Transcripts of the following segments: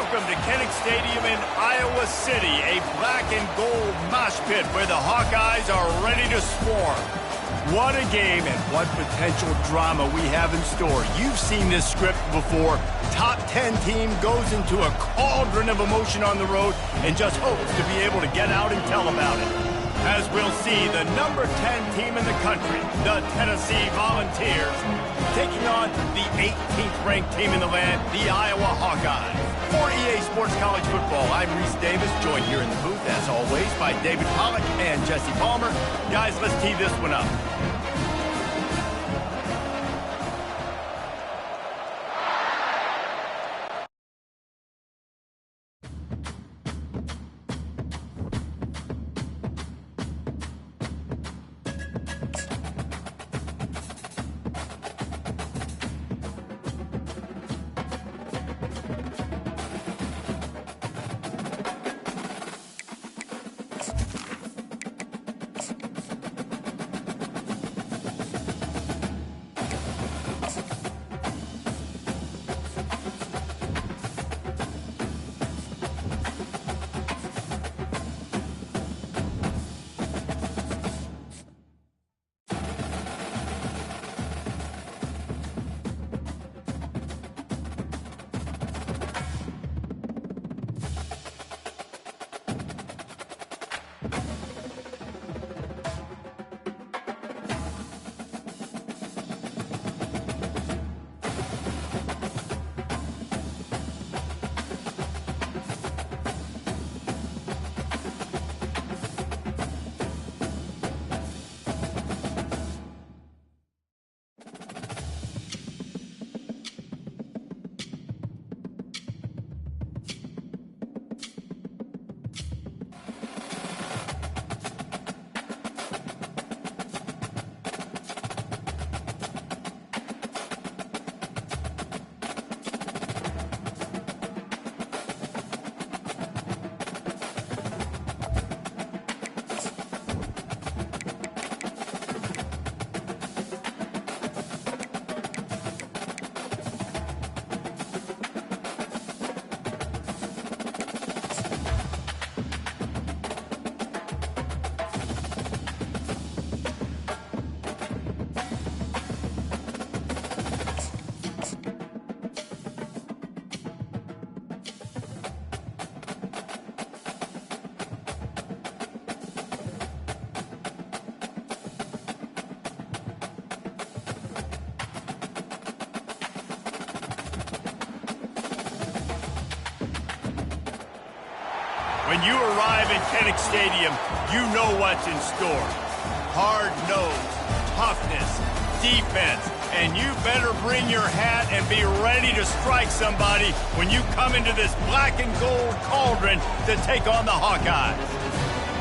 Welcome to Kinnick Stadium in Iowa City, a black and gold mosh pit where the Hawkeyes are ready to swarm. What a game and what potential drama we have in store. You've seen this script before. Top 10 team goes into a cauldron of emotion on the road and just hopes to be able to get out and tell about it. As we'll see, the number 10 team in the country, the Tennessee Volunteers, taking on the 18th ranked team in the land, the Iowa Hawkeyes. For EA Sports College Football, I'm Reese Davis, joined here in the booth, as always, by David Pollack and Jesse Palmer. Guys, let's tee this one up. When you arrive at Kinnick Stadium, you know what's in store. Hard nose, toughness, defense, and you better bring your hat and be ready to strike somebody when you come into this black and gold cauldron to take on the Hawkeyes.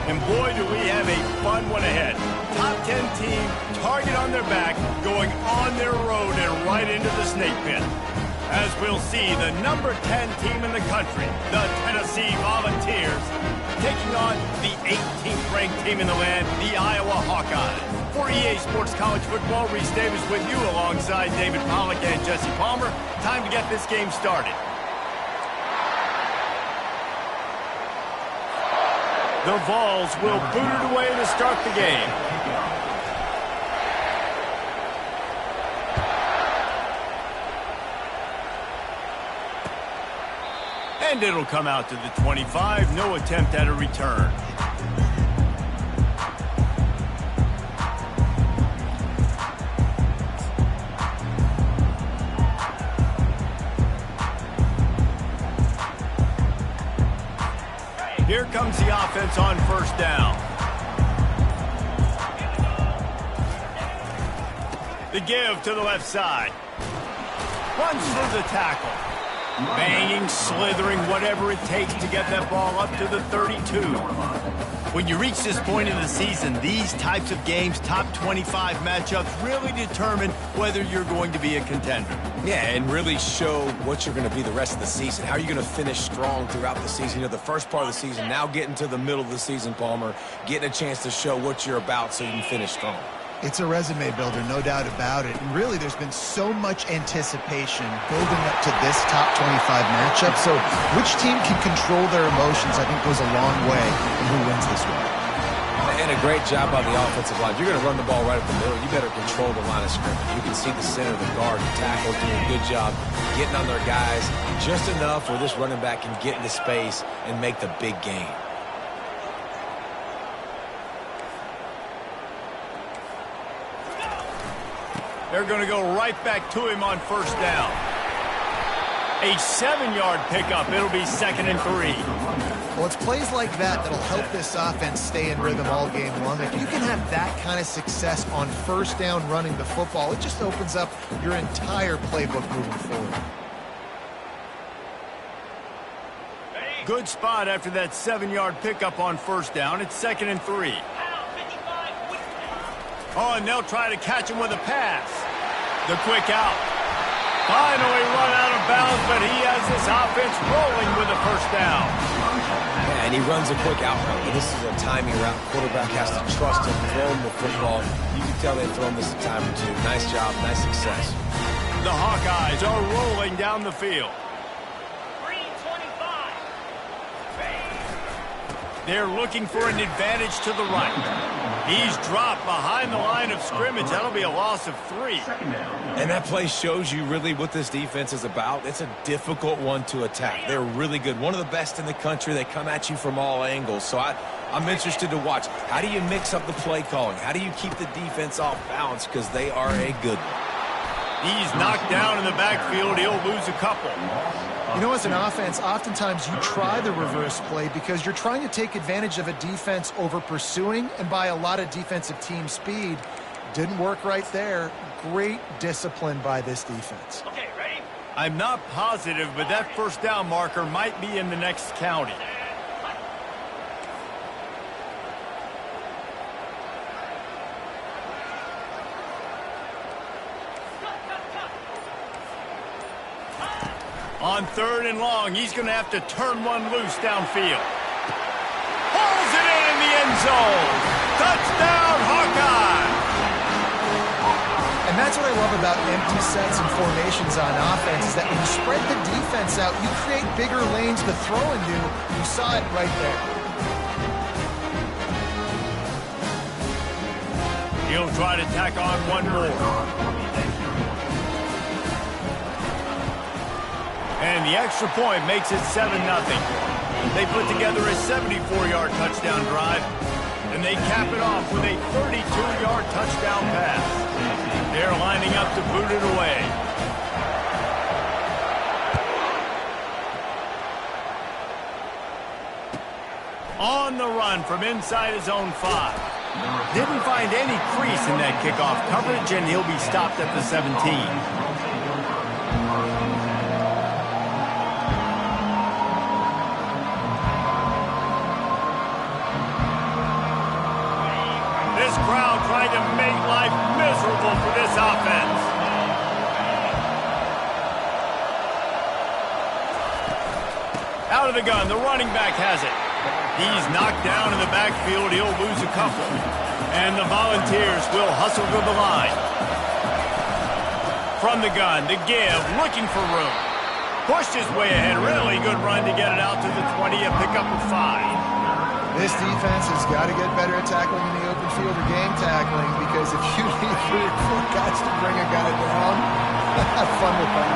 And boy, do we have a fun one ahead. Top 10 team, target on their back, going on their road and right into the snake pit. As we'll see, the number 10 team in the country, the Tennessee Volunteers, taking on the 18th ranked team in the land, the Iowa Hawkeyes. For EA Sports College Football, Reese Davis with you alongside David Pollack and Jesse Palmer. Time to get this game started. The Vols will boot it away to start the game. And it'll come out to the 25. No attempt at a return. Here comes the offense on first down. The give to the left side. Runs through the tackle. Banging, slithering, whatever it takes to get that ball up to the 32. When you reach this point in the season, these types of games, top 25 matchups, really determine whether you're going to be a contender. Yeah, and really show what you're going to be the rest of the season. How are you going to finish strong throughout the season? You know, the first part of the season, now getting to the middle of the season, Palmer, getting a chance to show what you're about so you can finish strong. It's a resume builder, no doubt about it. And really, there's been so much anticipation building up to this top 25 matchup. So which team can control their emotions, I think, goes a long way in who wins this one. And a great job by the offensive line. You're going to run the ball right up the middle. You better control the line of scrimmage. You can see the center, the guard, the tackle doing a good job getting on their guys just enough where this running back can get into space and make the big gain. They're going to go right back to him on first down. A 7-yard pickup. It'll be 2nd and 3. Well, it's plays like that that'll help this offense stay in rhythm all game long. If you can have that kind of success on first down running the football, it just opens up your entire playbook moving forward. Good spot after that 7-yard pickup on first down. It's 2nd and 3. Oh, and they'll try to catch him with a pass. The quick out. Finally run out of bounds, but he has this offense rolling with a first down. Yeah, and he runs a quick out route. But this is a timing route. Quarterback has to trust him, throw him the football. You can tell they throw him this a time or two. Nice job, nice success. The Hawkeyes are rolling down the field. They're looking for an advantage to the right. He's dropped behind the line of scrimmage. That'll be a loss of 3. And that play shows you really what this defense is about. It's a difficult one to attack. They're really good. One of the best in the country. They come at you from all angles. So I'm interested to watch. How do you mix up the play calling? How do you keep the defense off balance? Because they are a good one. He's knocked down in the backfield. He'll lose a couple. You know, as an offense, oftentimes you try the reverse play because you're trying to take advantage of a defense over pursuing and by a lot of defensive team speed. Didn't work right there. Great discipline by this defense. Okay, ready? I'm not positive, but that first down marker might be in the next county. On 3rd and long, he's going to have to turn one loose downfield. Pulls it in the end zone. Touchdown, Hawkeye! And that's what I love about empty sets and formations on offense is that when you spread the defense out, you create bigger lanes to throw into. You saw it right there. He'll try to tack on one more. And the extra point makes it 7-0. They put together a 74-yard touchdown drive, and they cap it off with a 32-yard touchdown pass. They're lining up to boot it away. On the run from inside his own 5. Didn't find any crease in that kickoff coverage, and he'll be stopped at the 17. Crowd trying to make life miserable for this offense. Out of the gun, the running back has it. He's knocked down in the backfield. He'll lose a couple. And the Volunteers will hustle to the line. From the gun, the give, looking for room. Pushed his way ahead. Really good run to get it out to the 20, a pickup of 5. This defense has got to get better at tackling in the open field or game tackling because if you need 3 or 4 guys to bring a guy down, have fun with that.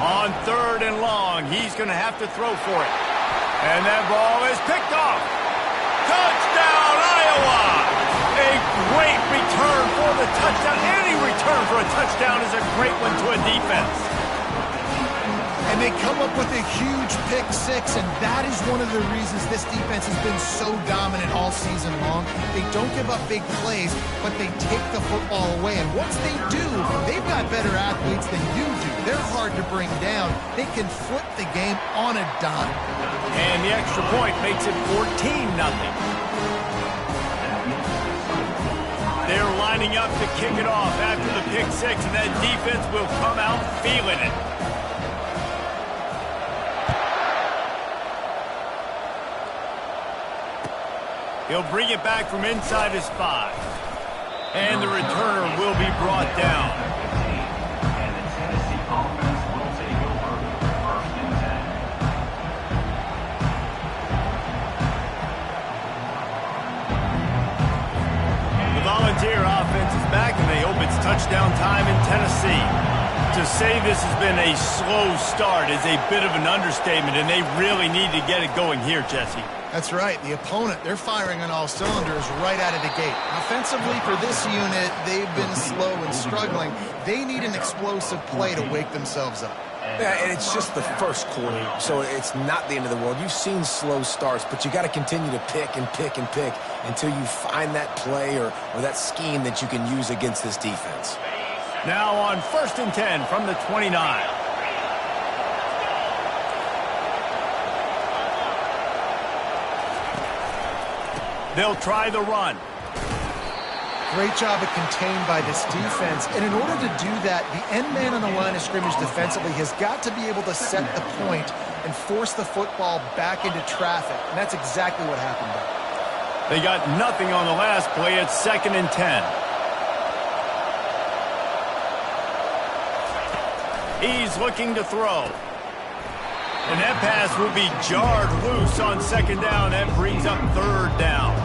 On 3rd and long, he's going to have to throw for it. And that ball is picked off. Touchdown, Iowa! A great return for the touchdown. Any return for a touchdown is a great one to a defense. And they come up with a huge pick-6, and that is one of the reasons this defense has been so dominant all season long. They don't give up big plays, but they take the football away. And once they do, they've got better athletes than you do. They're hard to bring down. They can flip the game on a dime. And the extra point makes it 14-0. They're lining up to kick it off after the pick-6, and that defense will come out feeling it. He'll bring it back from inside his 5. And the returner will be brought down. The Volunteer offense is back, and they hope it's touchdown time in Tennessee. To say this has been a slow start is a bit of an understatement, and they really need to get it going here, Jesse. That's right. The opponent, they're firing on all cylinders right out of the gate. Offensively, for this unit, they've been slow and struggling. They need an explosive play to wake themselves up. Yeah, and it's just the first quarter, so it's not the end of the world. You've seen slow starts, but you got to continue to pick and pick and pick until you find that play or that scheme that you can use against this defense. Now on 1st and 10 from the 29. They'll try the run. Great job of contained by this defense. And in order to do that, the end man on the line of scrimmage defensively has got to be able to set the point and force the football back into traffic. And that's exactly what happened there. They got nothing on the last play. It's 2nd and 10. He's looking to throw. And that pass will be jarred loose on 2nd down. That brings up 3rd down.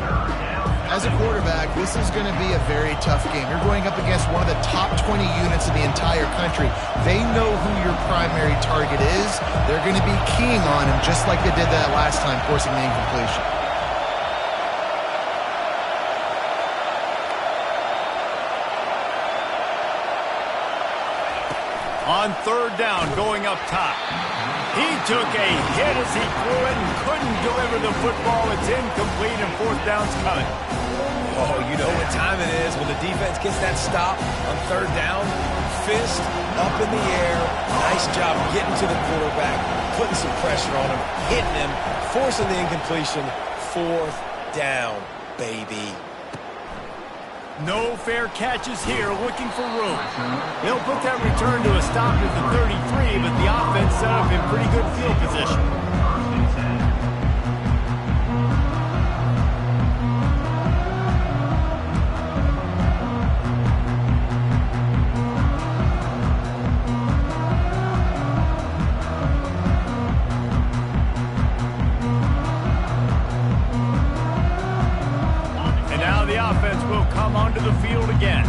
As a quarterback, this is going to be a very tough game. You're going up against one of the top 20 units in the entire country. They know who your primary target is. They're going to be keying on him just like they did that last time, forcing the incompletion. On 3rd down, going up top. He took a hit as he threw it and couldn't deliver the football. It's incomplete, and 4th down's coming. Oh, you know what time it is when the defense gets that stop on 3rd down. Fist up in the air. Nice job getting to the quarterback, putting some pressure on him, hitting him, forcing the incompletion. 4th down, baby. No fair catches here, looking for room. They'll put that return to a stop at the 33, but the offense set up in pretty good field position. Onto the field again.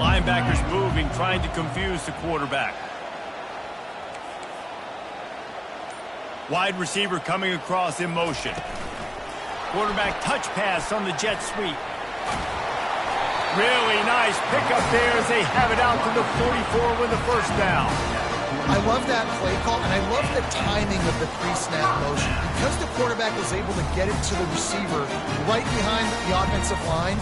Linebackers moving, trying to confuse the quarterback. Wide receiver coming across in motion. Quarterback touch pass on the jet sweep. Really nice pickup there as they have it out to the 44 with the 1st down. I love that play call, and I love the timing of the pre-snap motion. Because the quarterback was able to get it to the receiver right behind the offensive line,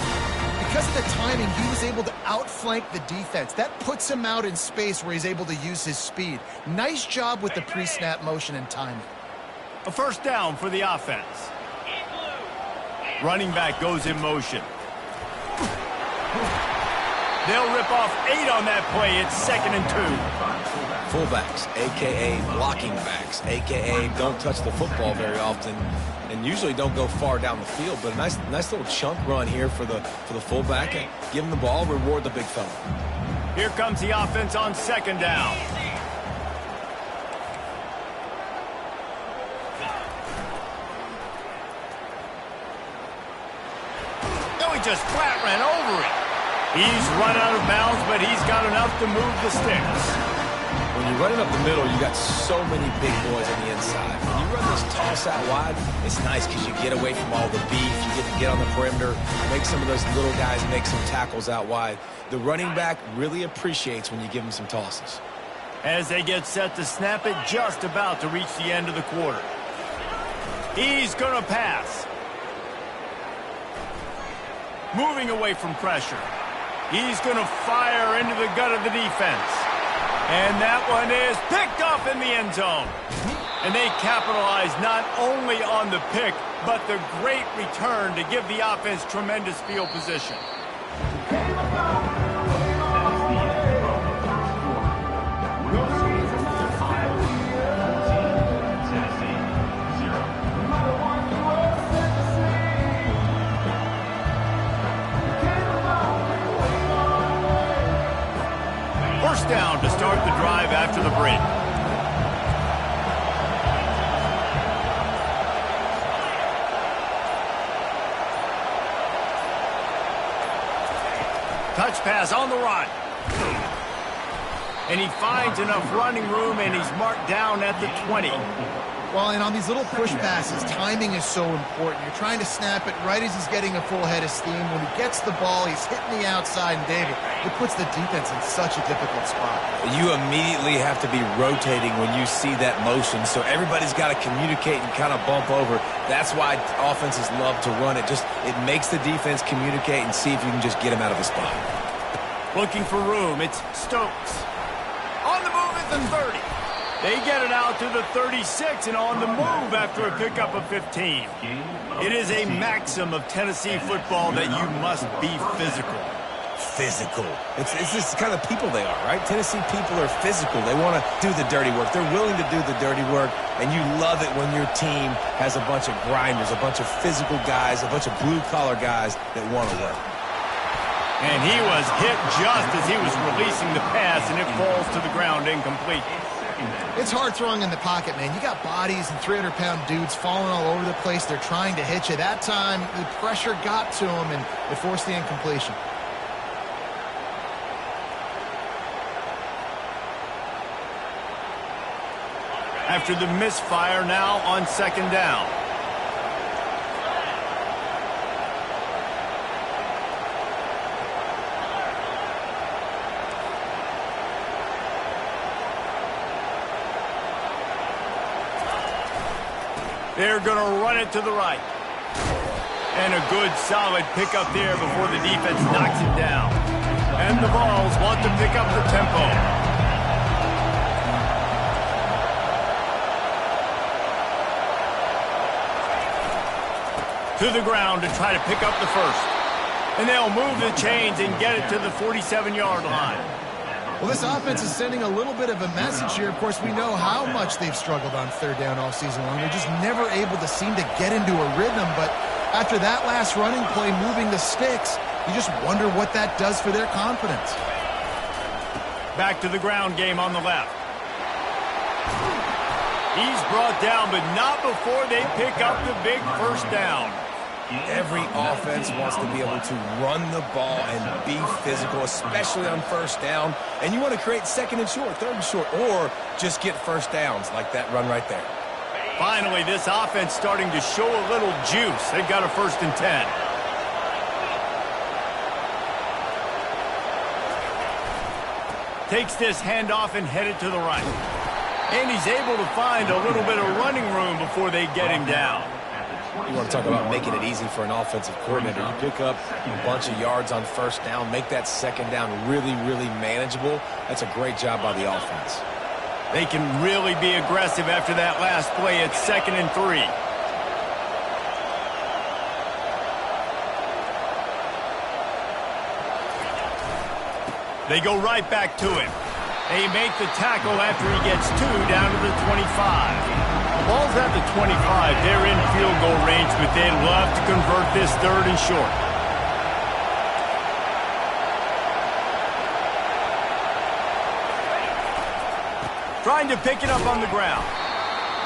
because of the timing, he was able to outflank the defense. That puts him out in space where he's able to use his speed. Nice job with the pre-snap motion and timing. A 1st down for the offense. Running back goes in motion. They'll rip off 8 on that play. It's 2nd and 2. Fullbacks, a.k.a. blocking backs, a.k.a. don't touch the football very often and usually don't go far down the field. But a nice little chunk run here for the fullback. And give him the ball, reward the big fella. Here comes the offense on 2nd down. No, he just flat ran over it. He's run out of bounds, but he's got enough to move the sticks. When you're running up the middle, you got so many big boys on the inside. When you run this toss out wide, it's nice because you get away from all the beef. You get to get on the perimeter, make some of those little guys make some tackles out wide. The running back really appreciates when you give him some tosses. As they get set to snap it, just about to reach the end of the quarter. He's going to pass. Moving away from pressure. He's going to fire into the gut of the defense. And that one is picked off in the end zone. And they capitalize not only on the pick, but the great return to give the offense tremendous field position. first down to start the drive after the break. Touch pass on the run. And he finds enough running room, and he's marked down at the 20. Well, and on these little push passes, timing is so important. You're trying to snap it right as he's getting a full head of steam. When he gets the ball, he's hitting the outside, and David, it puts the defense in such a difficult spot. You immediately have to be rotating when you see that motion, so everybody's got to communicate and kind of bump over. That's why offenses love to run it. It makes the defense communicate and see if you can just get him out of a spot. Looking for room, it's Stokes. On the move at the 30. They get it out to the 36 and on the move after a pickup of 15. It is a maxim of Tennessee football that you must be physical. Physical. It's just the kind of people they are, right? Tennessee people are physical. They want to do the dirty work. They're willing to do the dirty work, and you love it when your team has a bunch of grinders, a bunch of physical guys, a bunch of blue-collar guys that want to work. And he was hit just as he was releasing the pass, and it falls to the ground incomplete. It's hard throwing in the pocket, man. You got bodies and 300-pound dudes falling all over the place. They're trying to hit you. That time, the pressure got to him, and it forced the incompletion. After the misfire, now on second down. They're going to run it to the right. And a good, solid pickup there before the defense knocks it down. And the Vols want to pick up the tempo. To the ground to try to pick up the first. And they'll move the chains and get it to the 47-yard line. Well, this offense is sending a little bit of a message here. Of course, we know how much they've struggled on third down all season long. They're just never able to seem to get into a rhythm. But after that last running play, moving the sticks, you just wonder what that does for their confidence. Back to the ground game on the left. He's brought down, but not before they pick up the big first down. Every offense wants to be able to run the ball and be physical, especially on first down. And you want to create second and short, third and short, or just get first downs like that run right there. Finally, this offense starting to show a little juice. They've got a 1st and 10. Takes this handoff and headed to the right. And he's able to find a little bit of running room before they get him down. You want to talk about making it easy for an offensive coordinator. You pick up a bunch of yards on first down, make that second down really, really manageable. That's a great job by the offense. They can really be aggressive after that last play at 2nd and 3. They go right back to him. They make the tackle after he gets 2 down to the 25. The ball's at the 25. They're in field goal range, but they'd love to convert this 3rd and short. Trying to pick it up on the ground.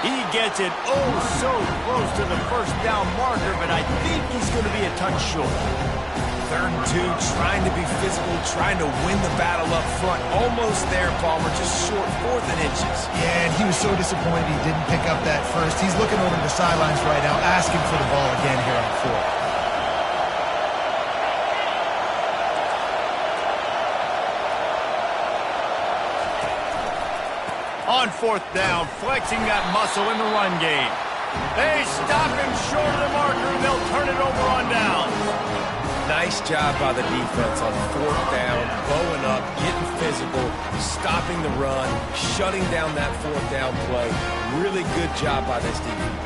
He gets it oh so close to the first down marker, but I think he's going to be a touch short. 3rd and 2, trying to be physical, trying to win the battle up front. Almost there, Palmer, just short, 4th and inches. Yeah, and he was so disappointed he didn't pick up that first. He's looking over the sidelines right now, asking for the ball again here on 4th. On fourth. 4th down, flexing that muscle in the run game. They stop him short of the marker. They'll turn it over on downs. Nice job by the defense on 4th down, bowing up, getting physical, stopping the run, shutting down that 4th down play. Really good job by this defense.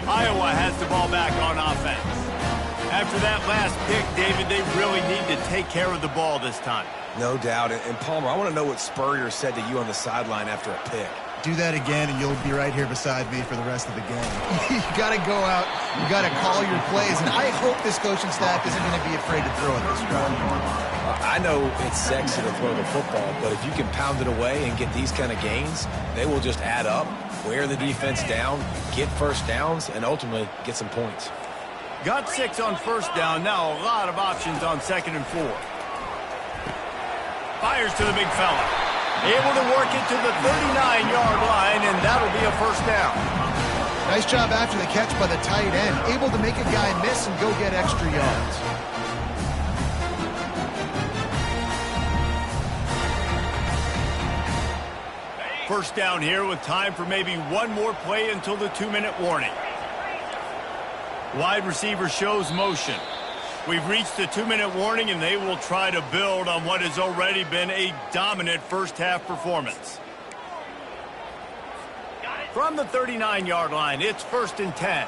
Iowa has the ball back on offense. After that last pick, David, they really need to take care of the ball this time. No doubt. And Palmer, I want to know what Spurrier said to you on the sideline after a pick. Do that again, and you'll be right here beside me for the rest of the game. You got to go out. You got to call your plays, and I hope this coaching staff isn't going to be afraid to throw it this drive. I know it's sexy to throw the football, but if you can pound it away and get these kind of gains, they will just add up, wear the defense down, get first downs, and ultimately get some points. Got 6 on first down. Now a lot of options on 2nd and 4. Fires to the big fella. Able to work it to the 39-yard line, and that'll be a first down. Nice job after the catch by the tight end. Able to make a guy miss and go get extra yards. First down here with time for maybe one more play until the 2-minute warning. Wide receiver shows motion. We've reached the 2-minute warning, and they will try to build on what has already been a dominant first-half performance. From the 39-yard line, it's 1st and 10.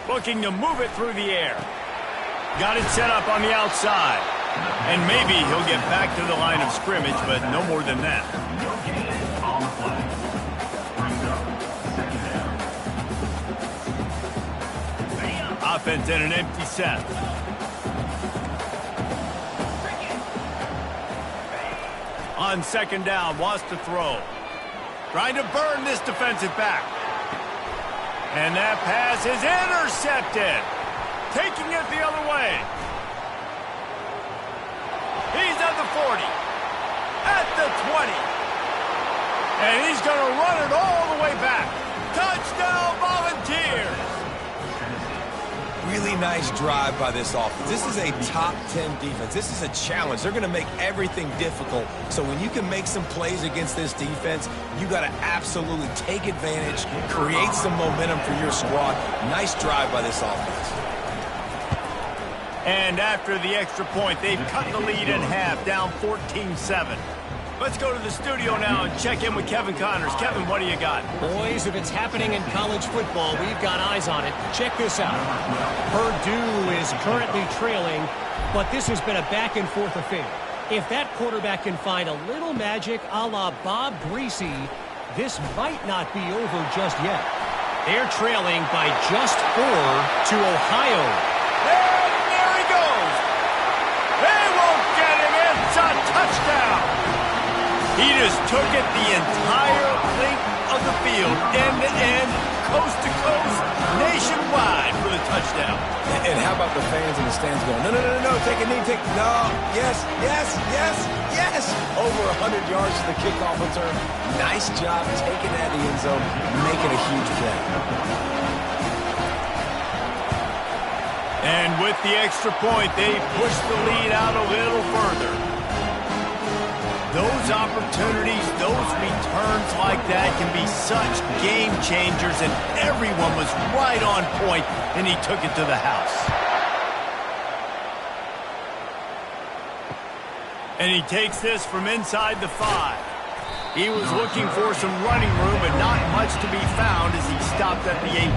Looking to move it through the air. Got it set up on the outside. And maybe he'll get back to the line of scrimmage, but no more than that. Offense in an empty set. On 2nd down, wants to throw. Trying to burn this defensive back. And that pass is intercepted. Taking it the other way. He's at the 40. At the 20. And he's going to run it all the way back. Touchdown, Volunteers. Really nice drive by this offense. This is a top 10 defense. This is a challenge. They're going to make everything difficult. So when you can make some plays against this defense, you got to absolutely take advantage, create some momentum for your squad. Nice drive by this offense. And after the extra point, they've cut the lead in half, down 14-7. Let's go to the studio now and check in with Kevin Connors. Kevin, what do you got? Boys, if it's happening in college football, we've got eyes on it. Check this out. Purdue is currently trailing, but this has been a back-and-forth affair. If that quarterback can find a little magic a la Bob Greasy, this might not be over just yet. They're trailing by just 4 to Ohio. And there he goes. They won't get him. It's a touchdown. He just took it the entire length of the field, end-to-end, coast-to-coast, nationwide for the touchdown. And how about the fans in the stands going, no, no, no, no, take a knee, no, yes, yes, yes, yes. Over 100 yards to the kickoff return. Nice job taking that in the end zone, making a huge play. And with the extra point, they push the lead out a little further. Those opportunities, those returns like that can be such game changers, and everyone was right on point, and he took it to the house. And he takes this from inside the 5. He was looking for some running room, but not much to be found as he stopped at the 18.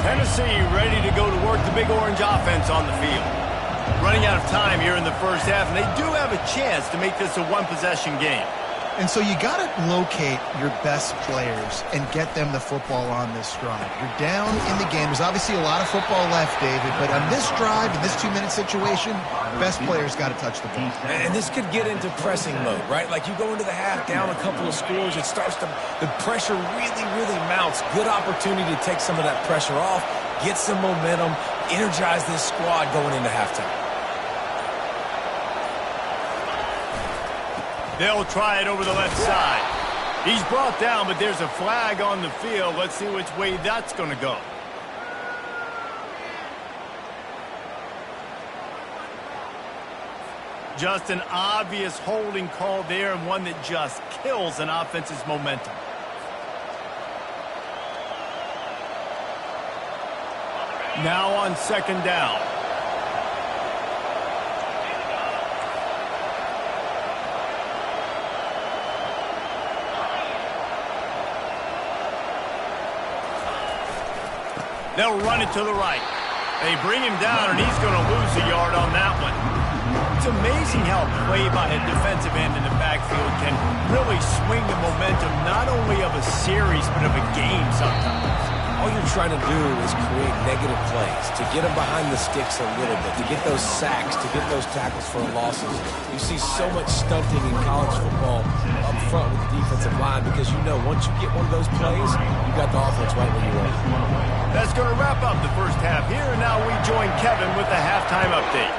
Tennessee ready to go to work the Big Orange offense on the field. Running out of time here in the first half, and they do have a chance to make this a one-possession game. And so you got to locate your best players and get them the football on this drive. You're down in the game. There's obviously a lot of football left, David, but on this drive, in this 2-minute situation, best players got to touch the ball. And this could get into pressing mode, right? Like you go into the half down a couple of scores, it starts to, the pressure really, really mounts. Good opportunity to take some of that pressure off, get some momentum, energize this squad going into halftime. They'll try it over the left side. He's brought down, but there's a flag on the field. Let's see which way that's going to go. Just an obvious holding call there, and one that just kills an offense's momentum. Now on 2nd down. They'll run it to the right. They bring him down, and he's going to lose a yard on that one. It's amazing how play by a defensive end in the backfield can really swing the momentum not only of a series but of a game sometimes. All you're trying to do is create negative plays, to get them behind the sticks a little bit, to get those sacks, to get those tackles for losses. You see so much stunting in college football up front with the defensive line because you know once you get one of those plays, you got the offense right where you want. That's going to wrap up the first half here, and now we join Kevin with the halftime update.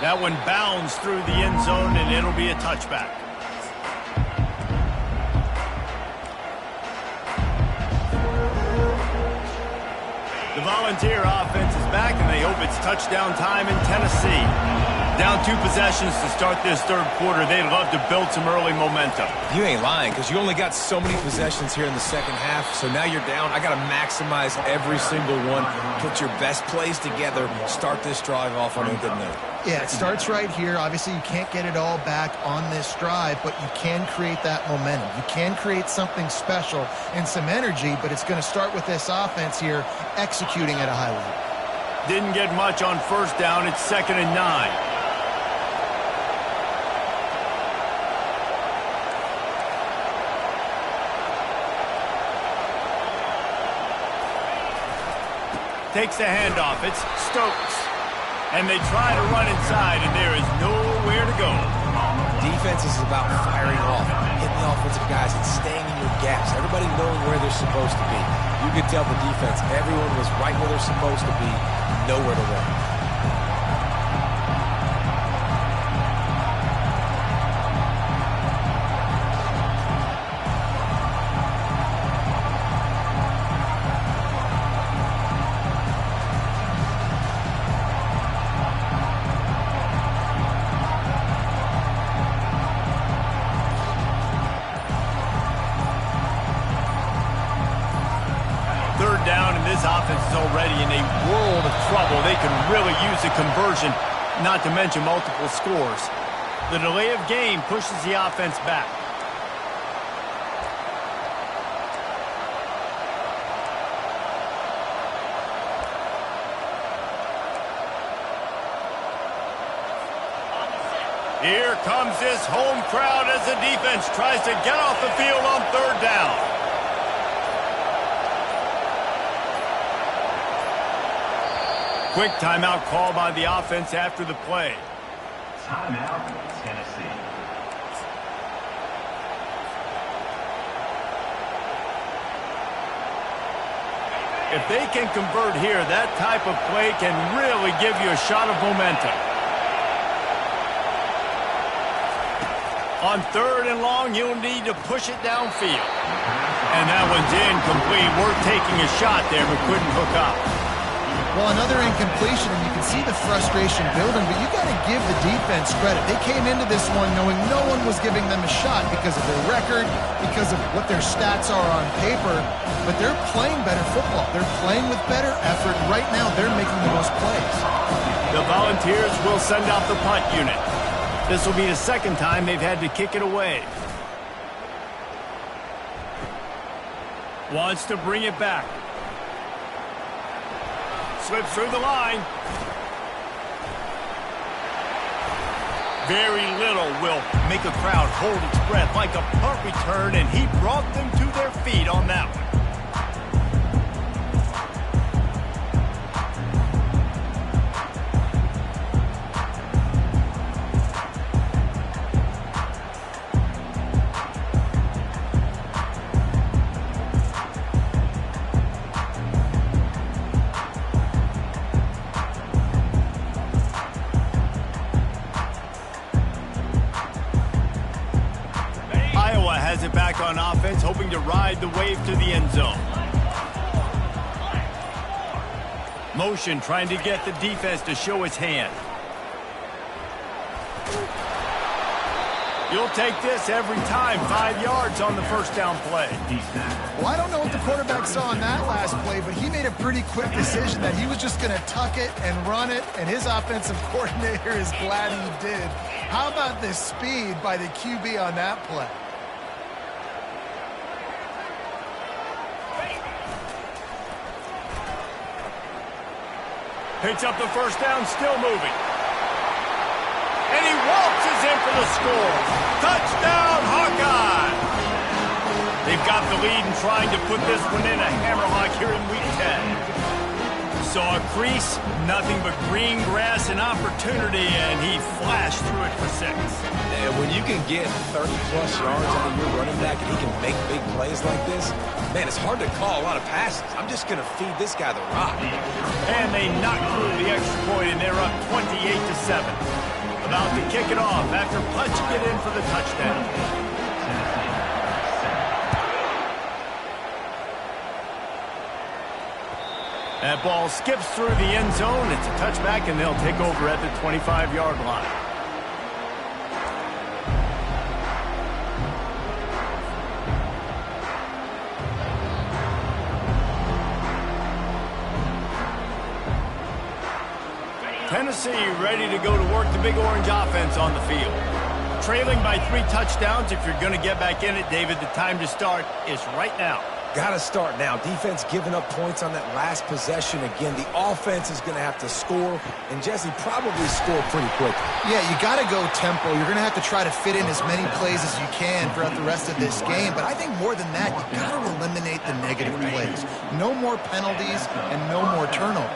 That one bounds through the end zone, and it'll be a touchback. The Volunteer offense is back, and they hope it's touchdown time in Tennessee. Down 2 possessions to start this third quarter. They'd love to build some early momentum. You ain't lying because you only got so many possessions here in the second half, so now you're down. I got to maximize every single one, put your best plays together, start this drive off on a good note. Yeah, it starts right here. Obviously, you can't get it all back on this drive, but you can create that momentum. You can create something special and some energy, but it's going to start with this offense here executing at a high level. Didn't get much on first down. It's 2nd and 9. Takes the handoff. It's Stokes. And they try to run inside, and there is nowhere to go. Defense is about firing off, hitting the offensive guys, and staying in your gaps. Everybody knowing where they're supposed to be. You could tell the defense, everyone was right where they're supposed to be, nowhere to run. Offense is already in a world of trouble. They can really use a conversion, not to mention multiple scores. The delay of game pushes the offense back. Here comes this home crowd as the defense tries to get off the field on 3rd down. Quick timeout call by the offense after the play. Timeout, Tennessee. If they can convert here, that type of play can really give you a shot of momentum. On 3rd and long, you'll need to push it downfield. And that one's incomplete. We're taking a shot there, but couldn't hook up. Well, another incompletion, and you can see the frustration building, but you got to give the defense credit. They came into this one knowing no one was giving them a shot because of their record, because of what their stats are on paper, but they're playing better football. They're playing with better effort. Right now, they're making the most plays. The Volunteers will send out the punt unit. This will be the 2nd time they've had to kick it away. Wants to bring it back. Slips through the line. Very little will make a crowd hold its breath like a punt return, and he brought them to their feet on that one. On offense, hoping to ride the wave to the end zone. Motion trying to get the defense to show its hand. You'll take this every time. 5 yards on the first down play. Well, I don't know what the quarterback saw on that last play, but he made a pretty quick decision that he was just going to tuck it and run it, and his offensive coordinator is glad he did. How about the speed by the QB on that play? Picks up the first down, still moving. And he waltzes in for the score. Touchdown, Hawkeye! They've got the lead and trying to put this one in a hammerlock here in Week 10. Saw a crease, nothing but green grass and opportunity, and he flashed through it for 6. And when you can get 30-plus yards out of your running back and he can make big plays like this, man, it's hard to call a lot of passes. I'm just going to feed this guy the rock. And they knock through the extra point, and they're up 28-7. About to kick it off after punching it in for the touchdown. That ball skips through the end zone. It's a touchback, and they'll take over at the 25-yard line. Tennessee ready to go to work the Big Orange offense on the field. Trailing by 3 touchdowns. If you're going to get back in it, David, the time to start is right now. Got to start now. Defense giving up points on that last possession. Again, the offense is going to have to score, and Jesse probably score pretty quick. Yeah, you got to go tempo. You're going to have to try to fit in as many plays as you can throughout the rest of this game. But I think more than that, you got to eliminate the negative plays. No more penalties and no more turnovers.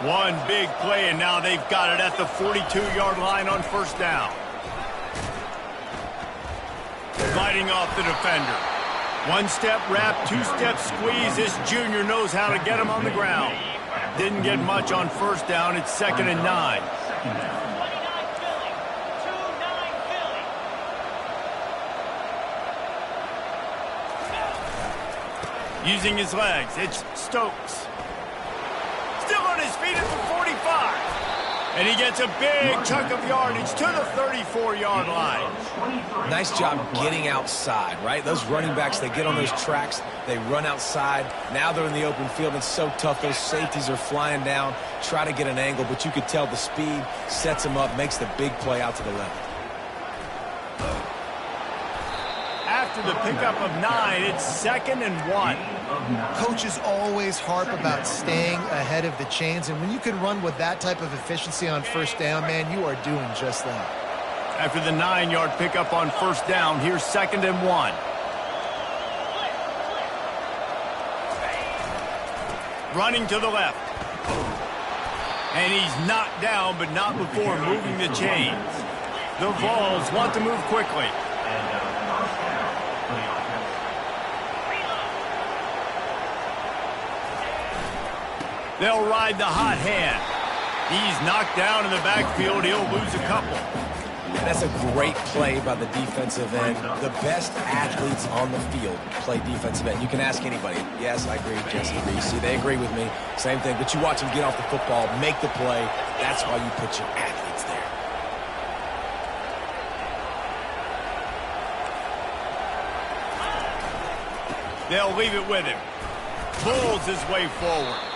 One big play, and now they've got it at the 42-yard line on first down. Fighting off the defender. One-step wrap, two-step squeeze. This junior knows how to get him on the ground. Didn't get much on first down. It's 2nd and 9. Using his legs, it's Stokes. Still on his feet at the 45. And he gets a big chunk of yardage to the 34-yard line. Nice job getting outside, right? Those running backs, they get on those tracks, they run outside. Now they're in the open field. It's so tough. Those safeties are flying down, try to get an angle, but you could tell the speed sets them up, makes the big play out to the left. After the pickup of 9, it's 2nd and 1. Coaches always harp about staying ahead of the chains, and when you can run with that type of efficiency on first down, man, you are doing just that. After the 9-yard pickup on first down, here's 2nd and 1. Running to the left. And he's knocked down, but not before moving the chains. The Vols want to move quickly. They'll ride the hot hand. He's knocked down in the backfield. He'll lose a couple. And that's a great play by the defensive end. The best athletes on the field play defensive end. You can ask anybody. Yes, I agree, Jesse. See, they agree with me. Same thing. But you watch them get off the football, make the play. That's why you put your athletes there. They'll leave it with him. Pulls his way forward.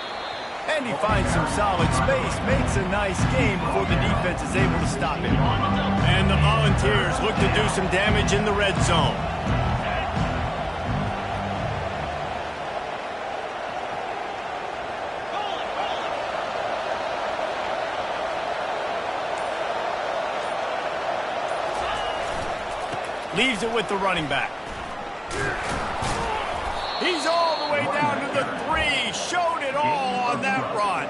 And he finds some solid space, makes a nice game before the defense is able to stop him. And the Volunteers look to do some damage in the red zone. Leaves it with the running back. He's all the way down to the 3. Showed it all on that run.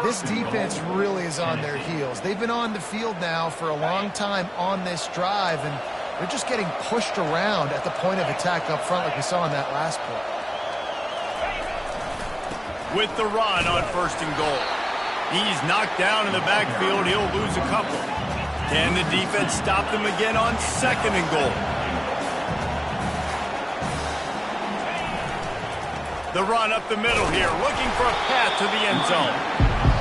This defense really is on their heels. They've been on the field now for a long time on this drive, and they're just getting pushed around at the point of attack up front like we saw in that last play. With the run on 1st and goal. He's knocked down in the backfield. He'll lose a couple. Can the defense stop them again on 2nd and goal? The run up the middle here, looking for a path to the end zone.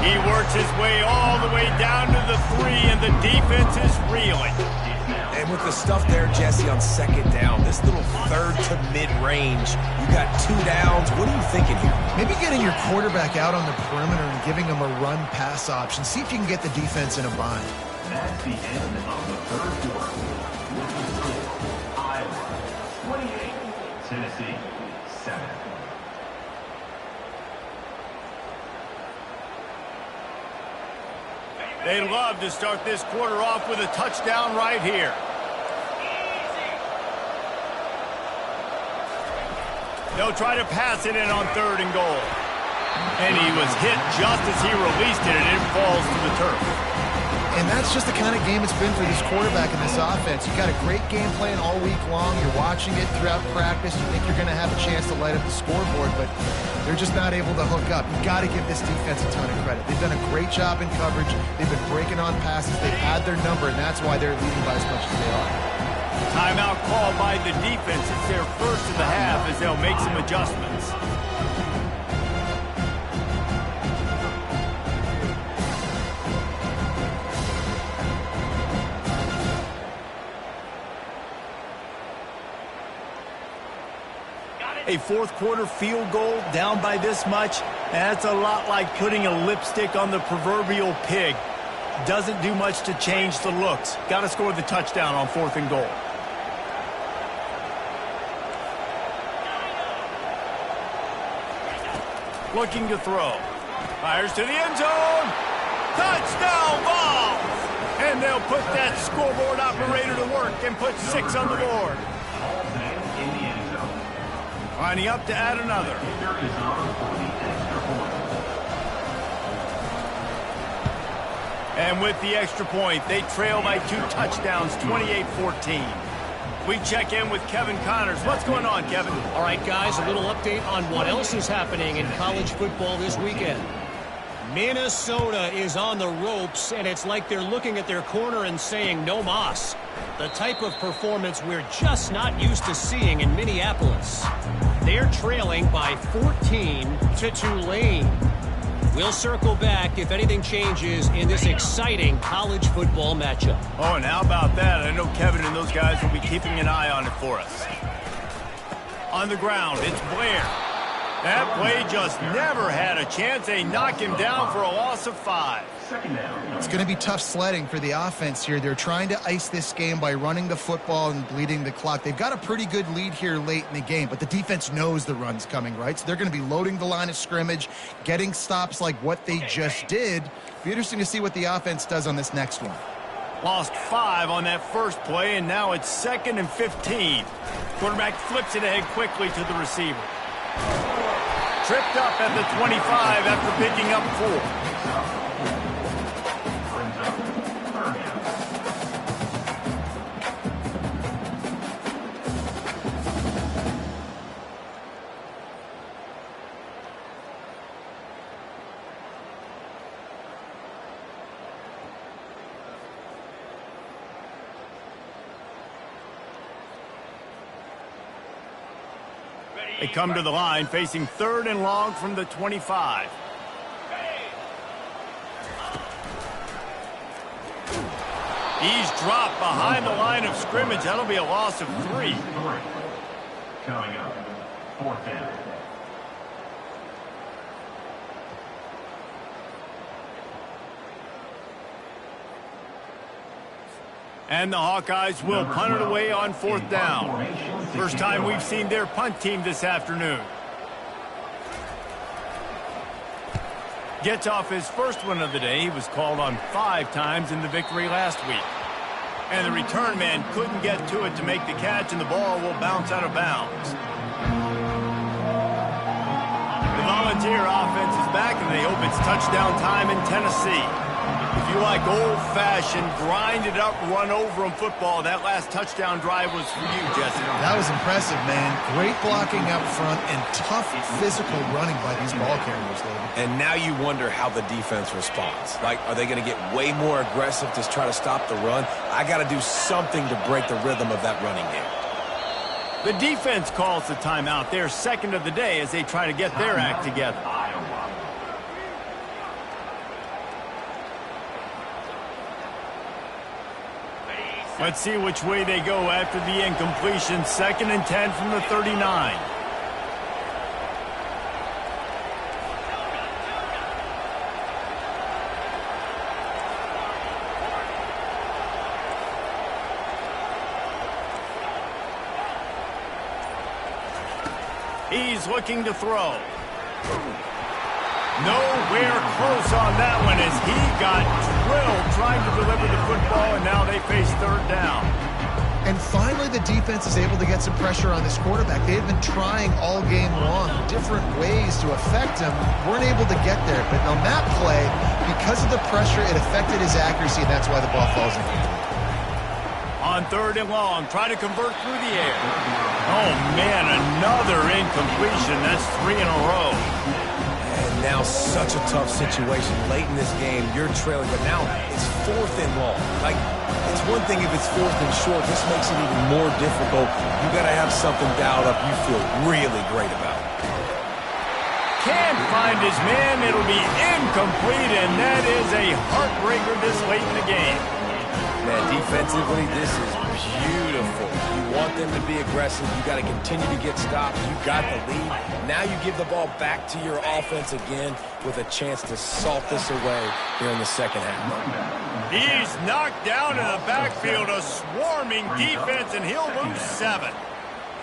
He works his way all the way down to the 3, and the defense is reeling. And with the stuff there, Jesse, on 2nd down, this little 3rd to mid-range, you got 2 downs. What are you thinking here? Maybe getting your quarterback out on the perimeter and giving him a run-pass option. See if you can get the defense in a bind. That's the end of the 3rd quarter. Iowa 28, Tennessee 7. They love to start this quarter off with a touchdown right here. They'll try to pass it in on 3rd and goal. And he was hit just as he released it, and it falls to the turf. And that's just the kind of game it's been for this quarterback in this offense. You've got a great game plan all week long. You're watching it throughout practice. You think you're going to have a chance to light up the scoreboard, but they're just not able to hook up. You've got to give this defense a ton of credit. They've done a great job in coverage. They've been breaking on passes. They've had their number, and that's why they're leading by as much as they are. Timeout called by the defense. It's their first of the half as they'll make some adjustments. A fourth quarter field goal down by this much, that's a lot like putting a lipstick on the proverbial pig. Doesn't do much to change the looks. Got to score the touchdown on 4th and goal. Looking to throw. Fires to the end zone. Touchdown ball! And they'll put that scoreboard operator to work and put 6 on the board. Lining up to add another. And with the extra point, they trail by 2 touchdowns, 28-14. We check in with Kevin Connors. What's going on, Kevin? All right, guys, a little update on what else is happening in college football this weekend. Minnesota is on the ropes, and it's like they're looking at their corner and saying, no mas. The type of performance we're just not used to seeing in Minneapolis. They're trailing by 14 to Tulane. We'll circle back if anything changes in this exciting college football matchup. Oh, and how about that? I know Kevin and those guys will be keeping an eye on it for us. On the ground, it's Blair. That play just never had a chance. They knock him down for a loss of 5. It's going to be tough sledding for the offense here. They're trying to ice this game by running the football and bleeding the clock. They've got a pretty good lead here late in the game, but the defense knows the run's coming, right? So they're going to be loading the line of scrimmage, getting stops like what they just did. Be interesting to see what the offense does on this next one. Lost 5 on that first play, and now it's 2nd and 15. Quarterback flips it ahead quickly to the receiver. Tripped up at the 25 after picking up 4. They come to the line facing 3rd and long from the 25. He's dropped behind the line of scrimmage. That'll be a loss of 3. Coming up, 4th down. And the Hawkeyes will punt it away on 4th down. First time we've seen their punt team this afternoon. Gets off his first one of the day. He was called on 5 times in the victory last week. And the return man couldn't get to it to make the catch, and the ball will bounce out of bounds. The Volunteer offense is back, and they hope it's touchdown time in Tennessee. If you like old-fashioned, grinded-up, run-over-'em football, that last touchdown drive was for you, Jesse. That was impressive, man. Great blocking up front and tough physical running by these ball carriers, David. And now you wonder how the defense responds. Like, are they going to get way more aggressive to try to stop the run? I got to do something to break the rhythm of that running game. The defense calls the timeout. They're 2nd of the day as they try to get their act together. Let's see which way they go after the incompletion. 2nd and 10 from the 39. He's looking to throw. Nowhere close on that one as he got drilled trying to deliver the football, and now they face third down. And finally, the defense is able to get some pressure on this quarterback. They had been trying all game long different ways to affect him. Weren't able to get there. But on that play, because of the pressure, it affected his accuracy, and that's why the ball falls incomplete. On third and long, trying to convert through the air. Oh, man, another incompletion. That's 3 in a row. And now such a tough situation. Late in this game, you're trailing, but now it's 4th and long. Like, it's one thing if it's 4th and short. This makes it even more difficult. You got to have something dialed up you feel really great about. Can't find his man. It'll be incomplete, and that is a heartbreaker this late in the game. Man, defensively, this is beautiful. You want them to be aggressive. You got to continue to get stops. You got the lead. Now you give the ball back to your offense again with a chance to salt this away here in the second half. He's knocked down in the backfield, a swarming defense, and he'll lose 7.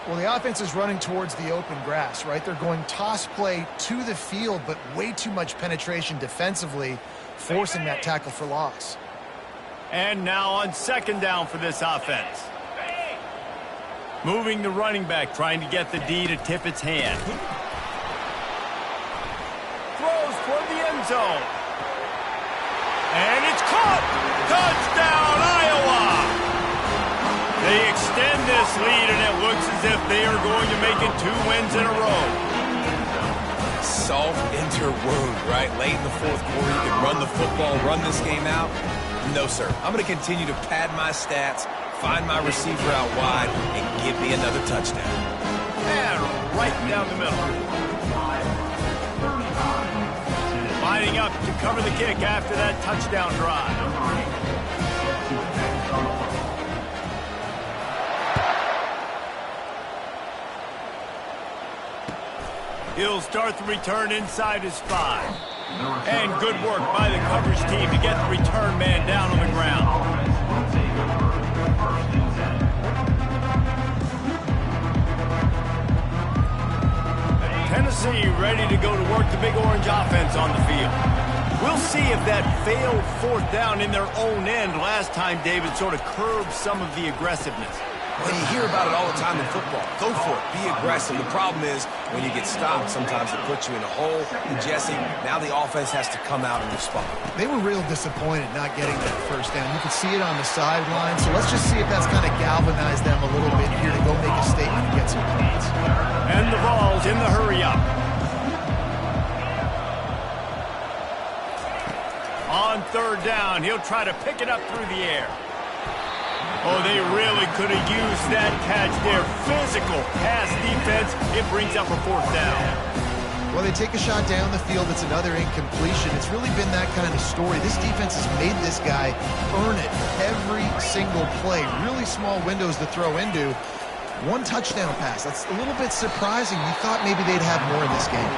Well, the offense is running towards the open grass, right? They're going toss play to the field, but way too much penetration defensively, forcing that tackle for loss. And now on second down for this offense. Moving the running back, trying to get the D to tip its hand. Throws toward the end zone. And it's caught! Touchdown, Iowa! They extend this lead, and it looks as if they are going to make it 2 wins in a row. Salt into your wound, right? Late in the 4th quarter, you can run the football, run this game out. No, sir. I'm going to continue to pad my stats, find my receiver out wide, and give me another touchdown. And right down the middle. Lining up to cover the kick after that touchdown drive. He'll start the return inside his 5. And good work by the coverage team to get the return man down on the ground. Tennessee ready to go to work the Big Orange offense on the field. We'll see if that failed 4th down in their own end last time, David, sort of curbed some of the aggressiveness. Well, you hear about it all the time in football. Go for it. Be aggressive. The problem is when you get stopped, sometimes it puts you in a hole. And, Jesse, now the offense has to come out and respond. They were real disappointed not getting that first down. You could see it on the sideline. So let's just see if that's kind of galvanized them a little bit here to go make a statement and get some points. And the ball's in the hurry-up. On third down, he'll try to pick it up through the air. Oh, they really could have used that catch there. Physical pass defense. It brings up a 4th down. Well, they take a shot down the field. It's another incompletion. It's really been that kind of story. This defense has made this guy earn it every single play. Really small windows to throw into. 1 touchdown pass. That's a little bit surprising. You thought maybe they'd have more in this game.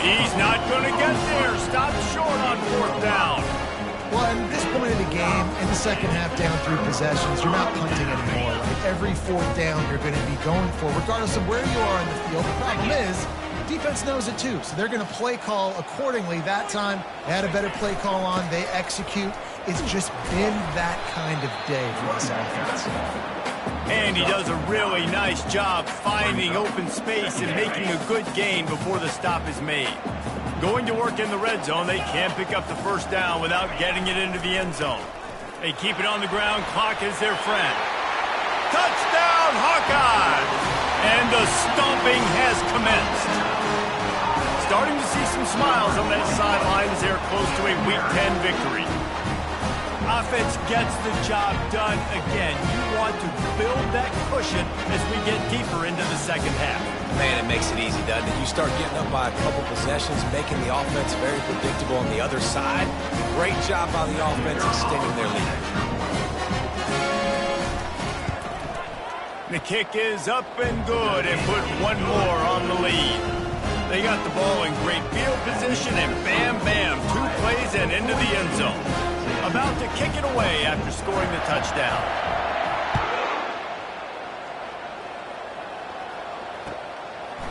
He's not going to get there. Stop short on 4th down. Well, at this point of the game, in the second half, down 3 possessions, you're not punting anymore. Right? Every 4th down you're going to be going for, regardless of where you are in the field. The problem is, defense knows it too, so they're going to play call accordingly. That time, they had a better play call on. They execute. It's just been that kind of day for this offense. And he does a really nice job finding open space and making a good gain before the stop is made. Going to work in the red zone, they can't pick up the first down without getting it into the end zone. They keep it on the ground. Clock is their friend. Touchdown, Hawkeyes! And the stomping has commenced. Starting to see some smiles on that sideline as they're close to a Week 10 victory. Offense gets the job done again. You want to build that cushion as we get deeper into the second half. Man, it makes it easy, doesn't it? You start getting up by a couple possessions, making the offense very predictable on the other side. Great job by the offense extending their lead. The kick is up and good and put 1 more on the lead. They got the ball in great field position and bam, bam, 2 plays and into the end zone. About to kick it away after scoring the touchdown.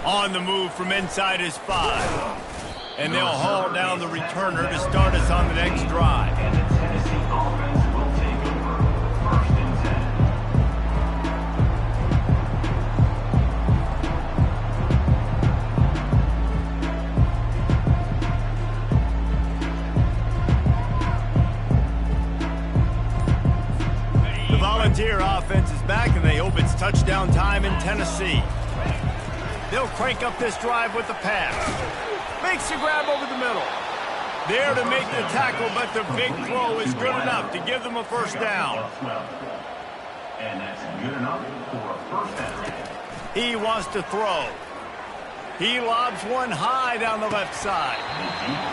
On the move from inside his 5. And they'll haul down the returner to start us on the next drive. And the Tennessee offense will take over 1st and 10. The Volunteer offense is back, and they hope it's touchdown time in Tennessee. They'll crank up this drive with the pass. Makes the grab over the middle. There to make the tackle, but the big throw is good enough to give them a first down. And that's good enough for a first down. He wants to throw. He lobs one high down the left side.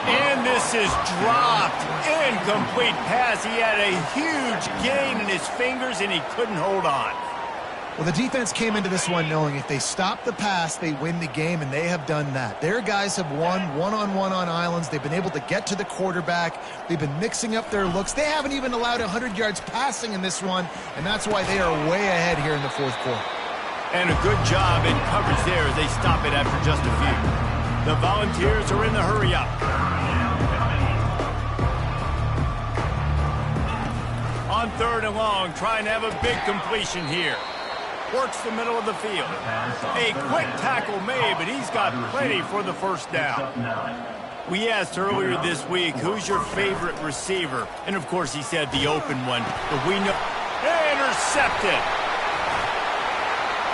And this is dropped. Incomplete pass. He had a huge gain in his fingers, and he couldn't hold on. Well, the defense came into this one knowing if they stop the pass, they win the game, and they have done that. Their guys have won one-on-one on islands. They've been able to get to the quarterback. They've been mixing up their looks. They haven't even allowed 100 yards passing in this one, and that's why they are way ahead here in the fourth quarter. And a good job in coverage there as they stop it after just a few. The Volunteers are in the hurry-up. On 3rd and long, trying to have a big completion here. Works the middle of the field. A quick tackle made, but he's got plenty for the first down. We asked earlier this week, who's your favorite receiver? And, of course, he said the open one. But we know... Intercepted.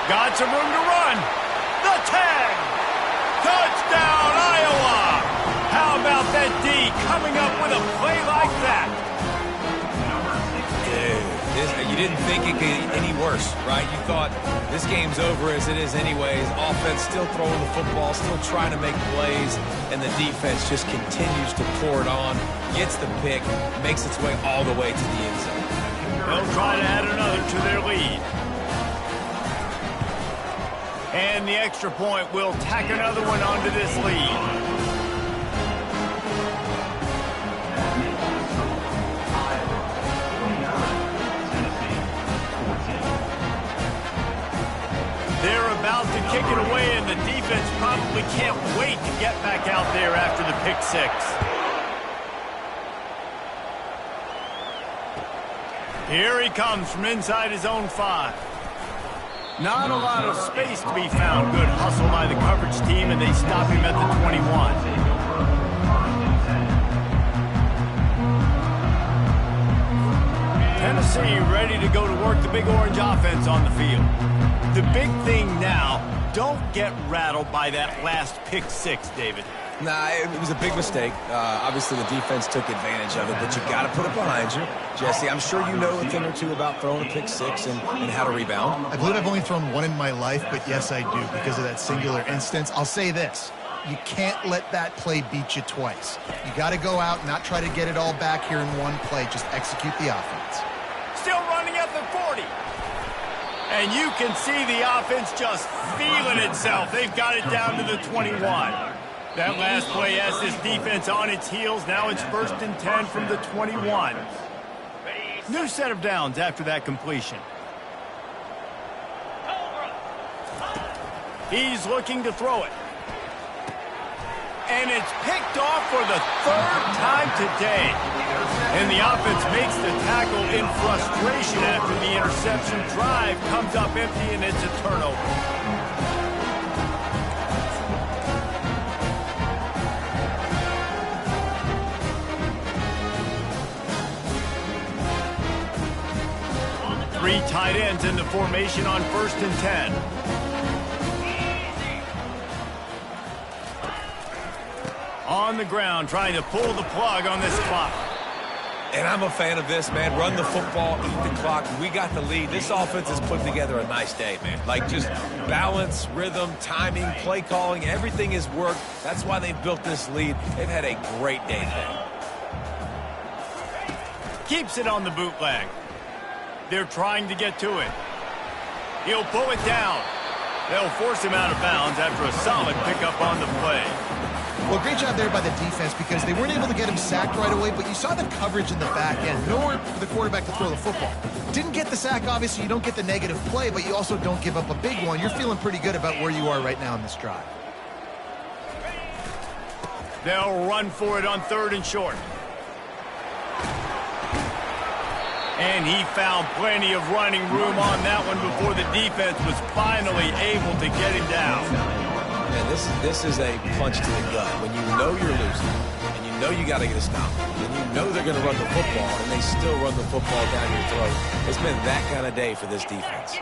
Got some room to run. The tag. Touchdown, Iowa. How about that D coming up with a play like that? You didn't think it could get any worse, right? You thought this game's over as it is anyways. Offense still throwing the football, still trying to make plays, and the defense just continues to pour it on, gets the pick, makes its way all the way to the end zone. They'll try to add another to their lead. And the extra point will tack another one onto this lead. They're about to kick it away, and the defense probably can't wait to get back out there after the pick six. Here he comes from inside his own 5. Not a lot of space to be found. Good hustle by the coverage team, and they stop him at the 21. Tennessee ready to go to work the Big Orange offense on the field. The big thing now, don't get rattled by that last pick six, David. Nah, it was a big mistake. Obviously, the defense took advantage of it, but you got to put it behind you. Jesse, I'm sure you know a thing or two about throwing a pick six and how to rebound. I believe I've only thrown one in my life, but yes, I do, because of that singular instance. I'll say this. You can't let that play beat you twice. You got to go out and not try to get it all back here in one play. Just execute the offense. Still running at the 40. And you can see the offense just feeling itself. They've got it down to the 21. That last play has this defense on its heels. Now it's 1st and 10 from the 21. New set of downs after that completion. He's looking to throw it. And it's picked off for the 3rd time today. And the offense makes the tackle in frustration after the interception. Drive comes up empty, and it's a turnover. Three tight ends in the formation on 1st and 10. On the ground, trying to pull the plug on this clock. And I'm a fan of this, man. Run the football, eat the clock. We got the lead. This offense has put together a nice day, man. Like, just balance, rhythm, timing, play calling, everything has worked. That's why they've built this lead. They've had a great day today. Keeps it on the bootleg. They're trying to get to it. He'll pull it down. They'll force him out of bounds after a solid pickup on the play. Well, great job there by the defense because they weren't able to get him sacked right away, but you saw the coverage in the back end. Nowhere for the quarterback to throw the football. Didn't get the sack, obviously. You don't get the negative play, but you also don't give up a big one. You're feeling pretty good about where you are right now in this drive. They'll run for it on 3rd and short. And he found plenty of running room on that one before the defense was finally able to get him down. Man, this is a punch to the gut. When you know you're losing, and you know you got to get a stop, and you know they're going to run the football, and they still run the football down your throat. It's been that kind of day for this defense.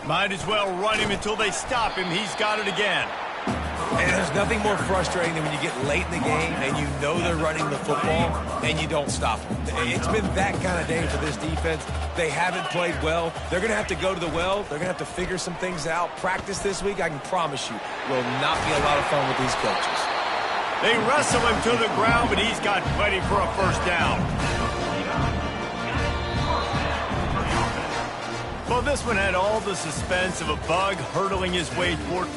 Might as well run him until they stop him. He's got it again. And there's nothing more frustrating than when you get late in the game and you know they're running the football and you don't stop them. It's been that kind of day for this defense. They haven't played well. They're going to have to go to the well. They're going to have to figure some things out. Practice this week, I can promise you, will not be a lot of fun with these coaches. They wrestle him to the ground, but he's got plenty for a first down. Well, this one had all the suspense of a bug hurtling his way toward